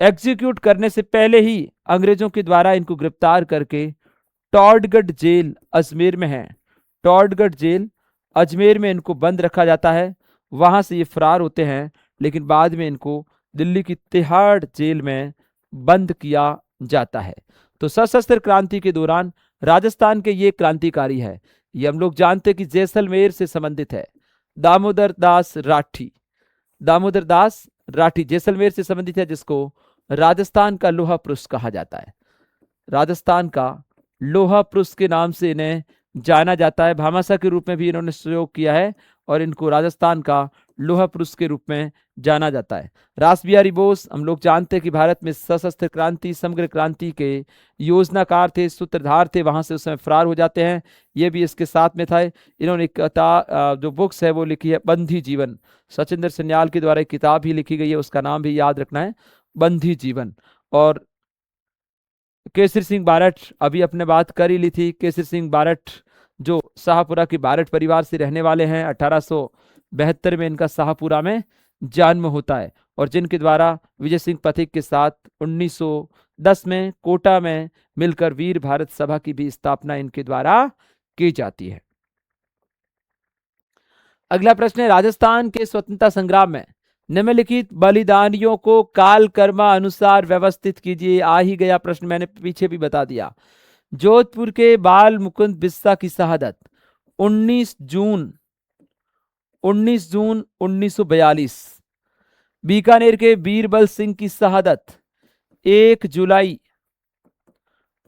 एग्जीक्यूट करने से पहले ही अंग्रेजों के द्वारा इनको गिरफ्तार करके टॉडगढ़ जेल अजमेर में है, टॉडगढ़ जेल अजमेर में इनको बंद रखा जाता है। वहां से ये फरार होते हैं, लेकिन बाद में इनको दिल्ली की तिहाड़ जेल में बंद किया जाता है। तो सशस्त्र क्रांति के दौरान राजस्थान के ये क्रांतिकारी है, ये हम लोग जानते कि जैसलमेर से संबंधित है, दामोदर दास राठी, दामोदर दास राठी जैसलमेर से संबंधित है, जिसको राजस्थान का लोहा पुरुष कहा जाता है, राजस्थान का लोहा पुरुष के नाम से इन्हें जाना जाता है। भामाशाह के रूप में भी इन्होंने सहयोग किया है और इनको राजस्थान का लोहा पुरुष के रूप में जाना जाता है। रास बिहारी बोस हम लोग जानते हैं कि भारत में सशस्त्र क्रांति समग्र क्रांति के योजनाकार थे, सूत्रधार थे, वहां से उस समय फरार हो जाते हैं। ये भी इसके साथ में था। इन्होंने एक जो बुक्स है वो लिखी है बंधी जीवन, सचिंदर सन्याल के द्वारा एक किताब भी लिखी गई है, उसका नाम भी याद रखना है, बंधी जीवन। और केसरी सिंह बारठ अभी अपने बात कर ही ली थी, केसरी सिंह बारठ जो शाहपुरा के बारठ परिवार से रहने वाले हैं, 1872 में इनका शाहपुरा में जन्म होता है, और जिनके द्वारा विजय सिंह पथिक के साथ 1910 में कोटा में मिलकर वीर भारत सभा की भी स्थापना इनके द्वारा की जाती है। अगला प्रश्न है, राजस्थान के स्वतंत्रता संग्राम में निम्नलिखित बलिदानियों को काल कर्मा अनुसार व्यवस्थित कीजिए। आ ही गया प्रश्न, मैंने पीछे भी बता दिया। जोधपुर के बाल मुकुंद बिस्सा की शहादत 19 जून 1942। बीकानेर के बीरबल सिंह की शहादत 1 जुलाई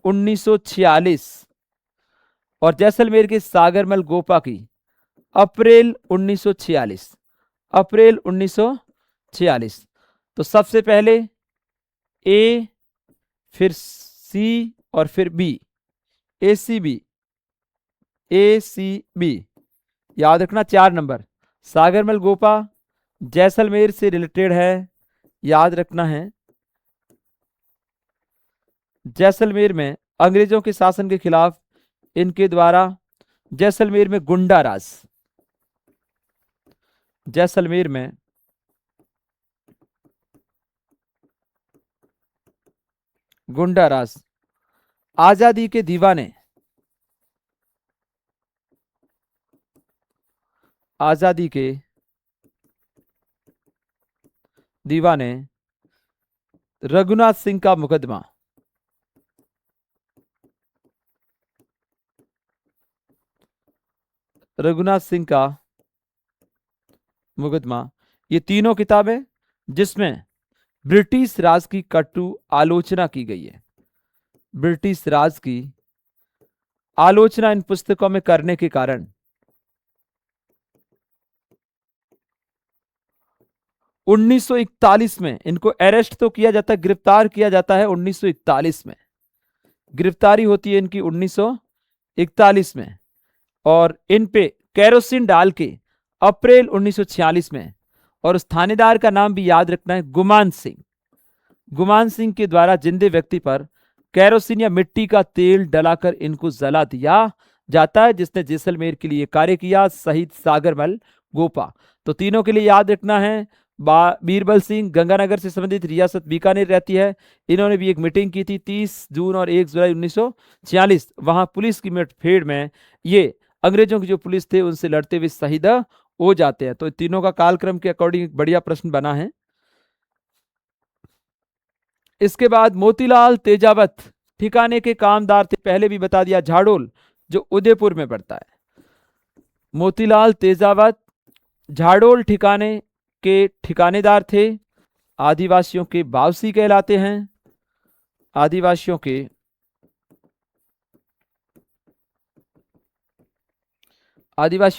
1946 और जैसलमेर के सागरमल गोपा की अप्रैल 1946, अप्रैल 1946। तो सबसे पहले ए, फिर सी और फिर बी, ACB, ACB याद रखना। 4 नंबर सागरमल गोपा जैसलमेर से रिलेटेड है, याद रखना है। जैसलमेर में अंग्रेजों के शासन के खिलाफ इनके द्वारा जैसलमेर में गुंडा राज, जैसलमेर में गुंडा राज, आजादी के दीवाने, आजादी के दीवाने रघुनाथ सिंह का मुकदमा, रघुनाथ सिंह का मुकदमा, ये तीनों किताबें जिसमें ब्रिटिश राज की कटु आलोचना की गई है, ब्रिटिश राज की आलोचना इन पुस्तकों में करने के कारण 1941 में इनको अरेस्ट तो किया जाता है, गिरफ्तार किया जाता है 1941 में, गिरफ्तारी होती है इनकी 1941 में, और इन पे कैरोसिन डाल के अप्रैल 1946 में और उस थानेदार का नाम भी याद रखना है, गुमान सिंह। गुमान सिंह के द्वारा जिंदे व्यक्ति पर कैरोसिन या मिट्टी का तेल डलाकर इनको जला दिया जाता है, जिसने जैसलमेर के लिए कार्य किया, शहीद सागरमल गोपा। तो तीनों के लिए याद रखना है। बीरबल सिंह गंगानगर से संबंधित, रियासत बीकानेर रहती है। इन्होंने भी एक मीटिंग की थी 30 जून और 1 जुलाई 1946। वहां पुलिस की मुठभेड़ में ये अंग्रेजों की जो पुलिस थे उनसे लड़ते हुए शहीद हो जाते हैं। तो तीनों का कालक्रम के अकॉर्डिंग बढ़िया प्रश्न बना है। इसके बाद मोतीलाल तेजावत ठिकाने के कामदार थे, पहले भी बता दिया, झाड़ोल जो उदयपुर में पड़ता है। मोतीलाल तेजावत झाड़ोल ठिकाने के ठिकानेदार थे, आदिवासियों के बावसी कहलाते हैं। आदिवासियों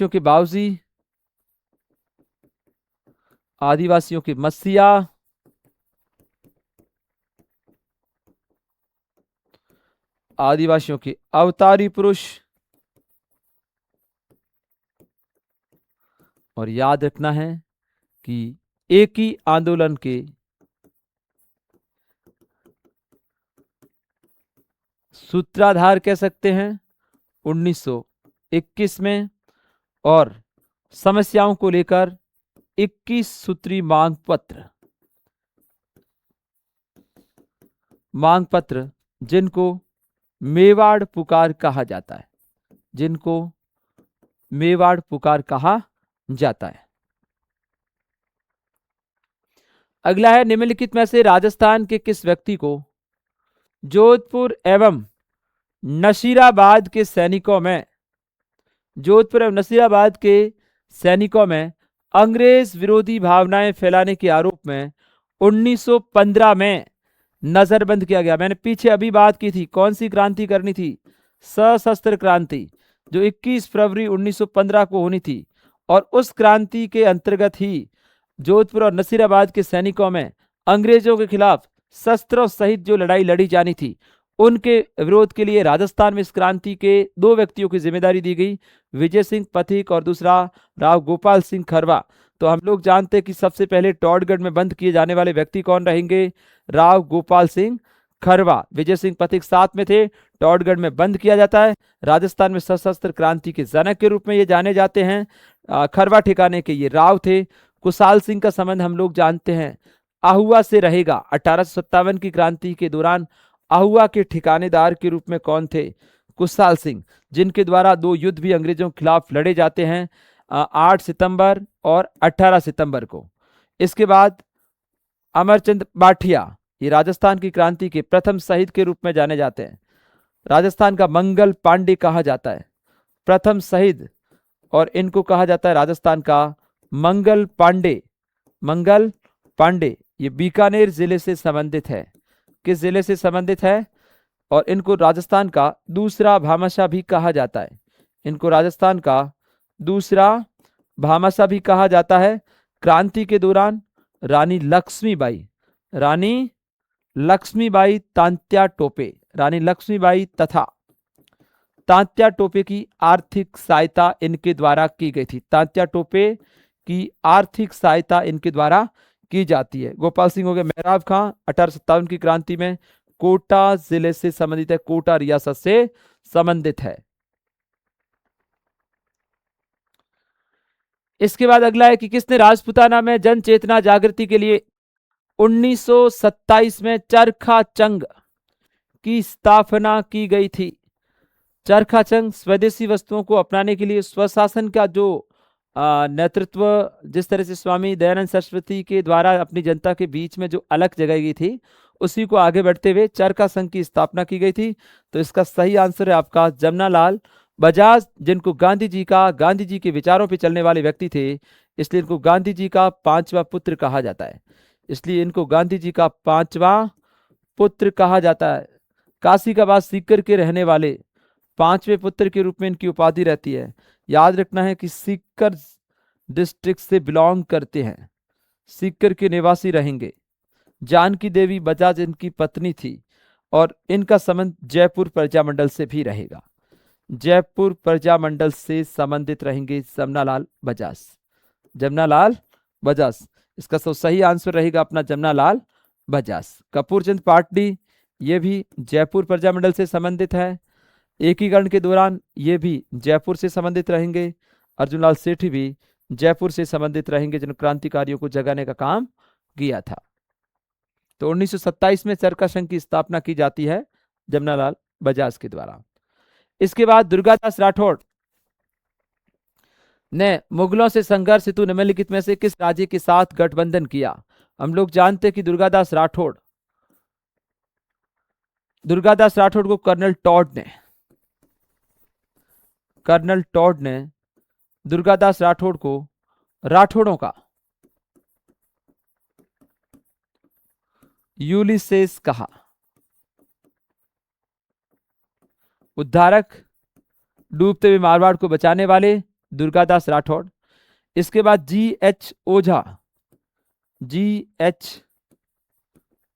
के बावजी, आदिवासियों के मस्सिया, आदिवासियों के अवतारी पुरुष। और याद रखना है कि एक ही आंदोलन के सूत्रधार कह सकते हैं 1921 में, और समस्याओं को लेकर 21 सूत्री मांग पत्र जिनको मेवाड़ पुकार कहा जाता है, जिनको मेवाड़ पुकार कहा जाता है। अगला है, निम्नलिखित में से राजस्थान के किस व्यक्ति को जोधपुर एवं नसीराबाद के सैनिकों में अंग्रेज विरोधी भावनाएं फैलाने के आरोप में 1915 में नजरबंद किया गया? मैंने पीछे अभी बात की थी, कौन सी क्रांति करनी थी? सशस्त्र क्रांति, जो 21 फरवरी 1915 को होनी थी। और उस क्रांति के अंतर्गत ही जोधपुर और नसीराबाद के सैनिकों में अंग्रेजों के खिलाफ शस्त्रों सहित जो लड़ाई लड़ी जानी थी, उनके विरोध के लिए राजस्थान में इस क्रांति के 2 व्यक्तियों की जिम्मेदारी दी गई, विजय सिंह पथिक और दूसरा राव गोपाल सिंह खरवा। तो हम लोग जानते हैं कि सबसे पहले टॉडगढ़ में बंद किए जाने वाले व्यक्ति कौन रहेंगे? राव गोपाल सिंह खरवा। विजय सिंह पथिक साथ में थे, टॉडगढ़ में बंद किया जाता है। राजस्थान में सशस्त्र क्रांति के जनक के रूप में ये जाने जाते हैं। खरवा ठिकाने के ये राव थे। कुशाल सिंह का संबंध हम लोग जानते हैं आहुआ से रहेगा। 1857 की क्रांति के दौरान आहुआ के ठिकानेदार के रूप में कौन थे? कुशाल सिंह, जिनके द्वारा 2 युद्ध भी अंग्रेजों के खिलाफ लड़े जाते हैं, 8 सितंबर और 18 सितंबर को। इसके बाद अमरचंद बाठिया, ये राजस्थान की क्रांति के प्रथम शहीद के रूप में जाने जाते हैं। राजस्थान का मंगल पांडे कहा जाता है प्रथम शहीद, और इनको कहा जाता है राजस्थान का मंगल पांडे। ये बीकानेर जिले से संबंधित है। किस जिले से संबंधित है? और इनको राजस्थान का दूसरा भामाशाह भी कहा जाता है। इनको राजस्थान का दूसरा भामाशाह भी कहा जाता है। क्रांति के दौरान रानी लक्ष्मीबाई तांत्या टोपे, रानी लक्ष्मीबाई तथा तांत्या टोपे की आर्थिक सहायता इनके द्वारा की गई थी। तांत्या टोपे की आर्थिक सहायता इनके द्वारा की जाती है। गोपाल सिंह हो गए मेहराब खां, 1857 की क्रांति में कोटा जिले से संबंधित है, कोटा रियासत से संबंधित है। इसके बाद अगला है कि किसने राजपूताना में जन चेतना जागृति के लिए 1927 में चरखा संघ की स्थापना की गई थी? चरखा संघ स्वदेशी वस्तुओं को अपनाने के लिए स्वशासन का जो नेतृत्व जिस तरह से स्वामी दयानंद सरस्वती के द्वारा अपनी जनता के बीच में जो अलग जगाई गई थी, उसी को आगे बढ़ते हुए चरखा संघ की स्थापना की गई थी। तो इसका सही आंसर है आपका जमनालाल बजाज, जिनको गांधी जी के विचारों पे चलने वाले व्यक्ति थे, इसलिए इनको गांधी जी का 5वां पुत्र कहा जाता है। इसलिए इनको गांधी जी का 5वां पुत्र कहा जाता है। काशी का बाद सीकर के रहने वाले 5वें पुत्र के रूप में इनकी उपाधि रहती है। याद रखना है कि सीकर डिस्ट्रिक्ट से बिलोंग करते हैं, सीकर के निवासी रहेंगे। जानकी देवी बजाज इनकी पत्नी थी, और इनका संबंध जयपुर प्रजामंडल से भी रहेगा। जयपुर प्रजामंडल से संबंधित रहेंगे जमनालाल बजाज। इसका तो सही आंसर रहेगा अपना जमनालाल बजाज। कपूर चंद पाटली ये भी जयपुर प्रजामंडल से संबंधित है। एकीकरण के दौरान ये भी जयपुर से संबंधित रहेंगे। अर्जुनलाल सेठी भी जयपुर से संबंधित रहेंगे, जिन क्रांतिकारियों को जगाने का काम किया था। तो 1927 में चरखा संघ की स्थापना की जाती है जमनालाल बजाज के द्वारा। इसके बाद दुर्गादास राठौड़ ने मुगलों से संघर्ष हेतु निम्नलिखित में से किस राज्य के साथ गठबंधन किया? हम लोग जानते हैं कि दुर्गादास राठौड़ को कर्नल टॉड ने दुर्गादास राठौड़ को राठौड़ों का यूलिसेस कहा। उद्धारक, डूबते हुए मारवाड़ को बचाने वाले दुर्गादास राठौड़। इसके बाद जी.एच.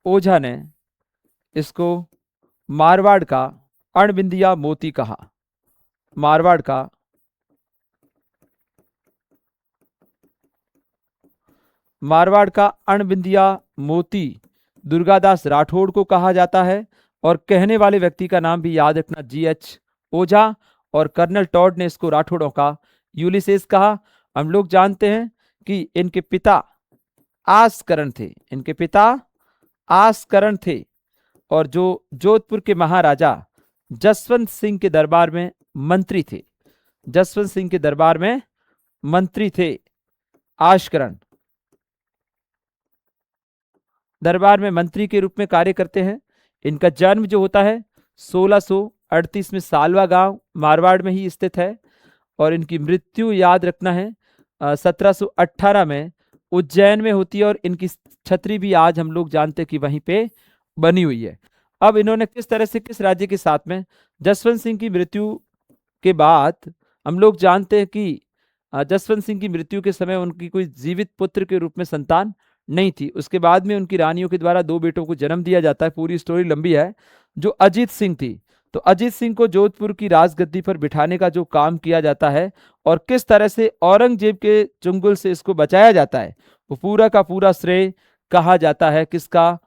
ओझा ने इसको मारवाड़ का अणबिंदिया मोती कहा। मारवाड़ का अणबिंदिया मोती दुर्गादास राठौड़ को कहा जाता है। और कहने वाले व्यक्ति का नाम भी याद रखना, जी.एच. ओझा। और कर्नल टॉड ने इसको राठौड़ों का यूलिसेस कहा। हम लोग जानते हैं कि इनके पिता आसकरण थे और जो जोधपुर के महाराजा जसवंत सिंह के दरबार में मंत्री थे। आसकरण दरबार में मंत्री के रूप में कार्य करते हैं। इनका जन्म जो होता है 1638 में सालवा गांव मारवाड़ में ही स्थित है। और इनकी मृत्यु याद रखना है 1718 में उज्जैन में होती है। और इनकी छतरी भी आज हम लोग जानते हैं कि वहीं पे बनी हुई है। अब इन्होंने किस तरह से किस राज्य के साथ में, जसवंत सिंह की मृत्यु के बाद हम लोग जानते हैं कि जसवंत सिंह की मृत्यु के समय उनकी कोई जीवित पुत्र के रूप में संतान नहीं थी। उसके बाद में उनकी रानियों के द्वारा 2 बेटों को जन्म दिया जाता है। पूरी स्टोरी लंबी है। जो अजीत सिंह थी, तो अजीत सिंह को जोधपुर की राजगद्दी पर बिठाने का जो काम किया जाता है और किस तरह से औरंगजेब के चुंगल से इसको बचाया जाता है, वो पूरा का पूरा श्रेय कहा जाता है किसका?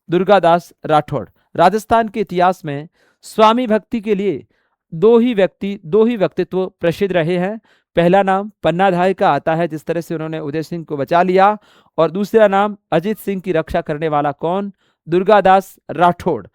दुर्गादास राठौड़। राजस्थान के इतिहास में स्वामी भक्ति के लिए दो ही व्यक्तित्व प्रसिद्ध रहे हैं। पहला नाम पन्नाधाय का आता है, जिस तरह से उन्होंने उदय सिंह को बचा लिया। और दूसरा नाम अजीत सिंह की रक्षा करने वाला कौन? दुर्गादास राठौड़,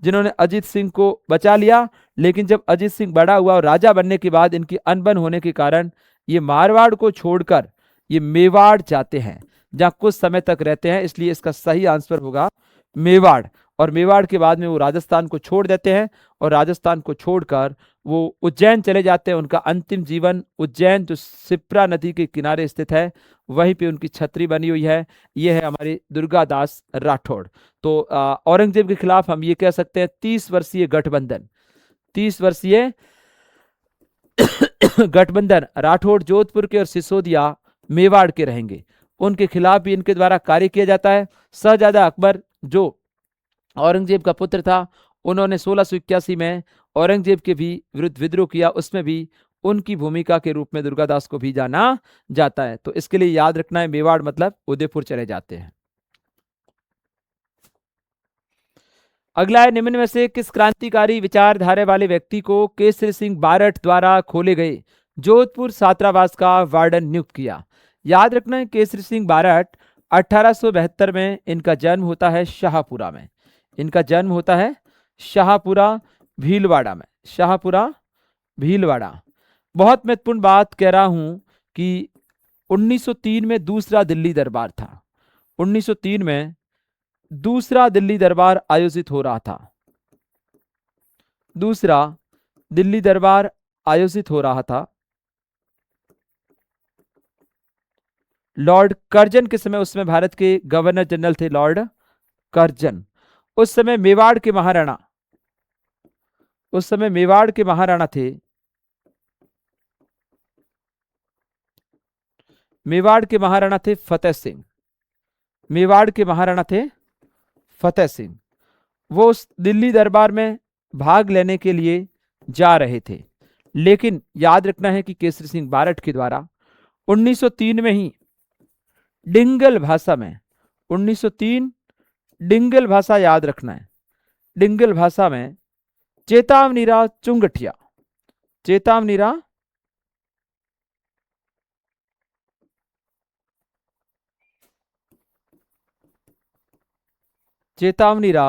जिन्होंने अजीत सिंह को बचा लिया। लेकिन जब अजीत सिंह बड़ा हुआ और राजा बनने के बाद इनकी अनबन होने के कारण ये मारवाड़ को छोड़कर ये मेवाड़ जाते हैं, जहां कुछ समय तक रहते हैं। इसलिए इसका सही आंसर होगा मेवाड़। और मेवाड़ के बाद में वो राजस्थान को छोड़ देते हैं और राजस्थान को छोड़कर वो उज्जैन चले जाते हैं। उनका अंतिम जीवन उज्जैन, जो सिप्रा नदी के किनारे स्थित है, वहीं पे उनकी छतरी बनी हुई है। ये है हमारे दुर्गादास राठौड़। तो औरंगजेब के खिलाफ हम ये कह सकते हैं 30 वर्षीय गठबंधन राठौड़ जोधपुर के और सिसोदिया मेवाड़ के रहेंगे। उनके खिलाफ भी इनके द्वारा कार्य किया जाता है। शहजादा अकबर जो औरंगजेब का पुत्र था, उन्होंने 1681 में औरंगजेब के भी विरुद्ध विद्रोह किया। उसमें भी उनकी भूमिका के रूप में दुर्गादास को भी जाना जाता है। तो इसके लिए याद रखना है मेवाड़ मतलब उदयपुर चले जाते हैं। अगला है, निम्न में से किस क्रांतिकारी विचारधारा वाले व्यक्ति को केसरी सिंह बारठ द्वारा खोले गए जोधपुर छात्रावास का वार्डन नियुक्त किया? याद रखना है केसरी सिंह बारठ 1872 में इनका जन्म होता है शाहपुरा में। इनका जन्म होता है शाहपुरा भीलवाड़ा में। शाहपुरा भीलवाड़ा। बहुत महत्वपूर्ण बात कह रहा हूं कि 1903 में दूसरा दिल्ली दरबार था। 1903 में दूसरा दिल्ली दरबार आयोजित हो रहा था। दूसरा दिल्ली दरबार आयोजित हो रहा था लॉर्ड कर्जन के समय। उसमें भारत के गवर्नर जनरल थे लॉर्ड कर्जन। उस समय मेवाड़ के महाराणा थे। मेवाड़ के महाराणा थे फतेह सिंह। मेवाड़ के महाराणा थे फतेह सिंह। वो उस दिल्ली दरबार में भाग लेने के लिए जा रहे थे। लेकिन याद रखना है कि केसरी सिंह बारठ के द्वारा 1903 में ही डिंगल भाषा में 1903 डिंगल भाषा याद रखना है। डिंगल भाषा में चेतावनीरा चुंगठिया, चेतावनीरा चेतावनीरा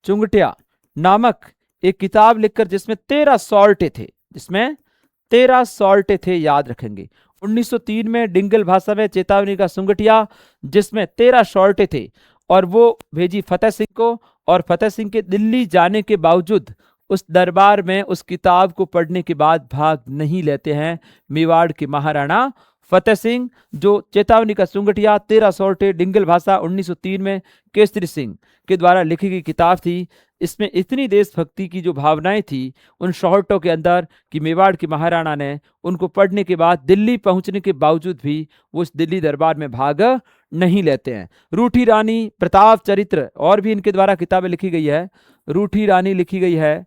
चुंगटिया नामक एक किताब लिखकर जिसमें 13 सॉल्टे थे, जिसमें 13 सॉल्टे थे, याद रखेंगे। 1903 में डिंगल भाषा में चेतावनी का सुंगटिया जिसमें 13 सॉल्टे थे, और वो भेजी फतेह सिंह को, और फतेह सिंह के दिल्ली जाने के बावजूद उस दरबार में उस किताब को पढ़ने के बाद भाग नहीं लेते हैं मेवाड़ के महाराणा फतेह सिंह। जो चेतावनी का सुंगटिया 13 सॉल्टे डिंगल भाषा 1903 में केसरी सिंह के द्वारा लिखी गई किताब थी। इसमें इतनी देशभक्ति की जो भावनाएं थी उन शॉर्टों के अंदर कि मेवाड़ के महाराणा ने उनको पढ़ने के बाद दिल्ली पहुंचने के बावजूद भी वो इस दिल्ली दरबार में भाग नहीं लेते हैं। रूठी रानी, प्रताप चरित्र, और भी इनके द्वारा किताबें लिखी गई है। रूठी रानी लिखी गई है,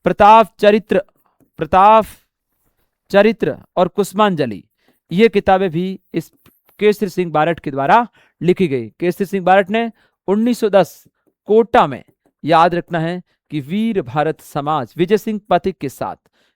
प्रताप चरित्र और कुसुमांजलि, ये किताबें भी इस केसरी सिंह बारट के द्वारा लिखी गई। केसरी सिंह बारट ने 1910 कोटा में, याद रखना है कि वीर भारत समाज विजय सिंह पथिक के साथ,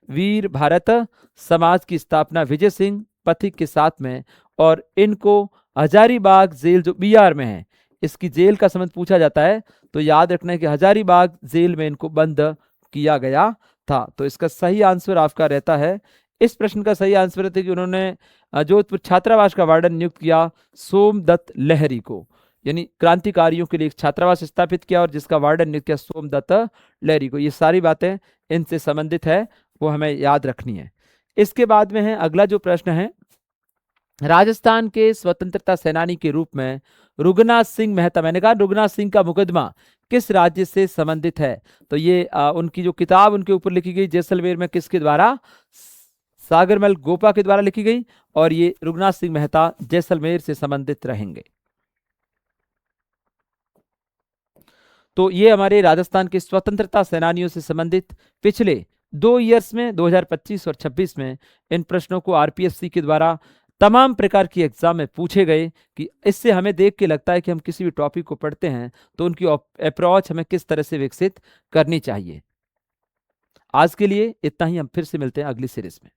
वीर भारत समाज की स्थापना विजय सिंह पथिक के साथ में, और इनको हजारीबाग जेल जो बिहार में है, इसकी जेल का संबंध पूछा जाता है तो याद रखना है कि हजारीबाग जेल में इनको बंद किया गया था। तो इसका सही आंसर आपका रहता है, इस प्रश्न का सही आंसर रहता है कि उन्होंने जोधपुर छात्रावास का वार्डन नियुक्त किया सोमदत्त लहरी को, यानी क्रांतिकारियों के लिए एक छात्रावास स्थापित किया और जिसका वार्डन नियुक्त किया सोमदत्त लहरी को। ये सारी बातें इनसे संबंधित है, वो हमें याद रखनी है। इसके बाद में है अगला जो प्रश्न है, राजस्थान के स्वतंत्रता सेनानी के रूप में रुगनाथ सिंह मेहता, मैंने कहा रुगनाथ सिंह का मुकदमा किस राज्य से संबंधित है, तो ये उनकी जो किताब उनके ऊपर लिखी गई जैसलमेर में, किसके द्वारा, सागरमल गोपा के द्वारा लिखी गई, और ये रुगनाथ सिंह मेहता जैसलमेर से संबंधित रहेंगे। तो ये हमारे राजस्थान के स्वतंत्रता सेनानियों से संबंधित पिछले 2 ईयर्स में 2025 और 26 में इन प्रश्नों को आरपीएससी के द्वारा तमाम प्रकार की एग्जाम में पूछे गए, कि इससे हमें देख के लगता है कि हम किसी भी टॉपिक को पढ़ते हैं तो उनकी अप्रोच हमें किस तरह से विकसित करनी चाहिए। आज के लिए इतना ही, हम फिर से मिलते हैं अगली सीरीज में।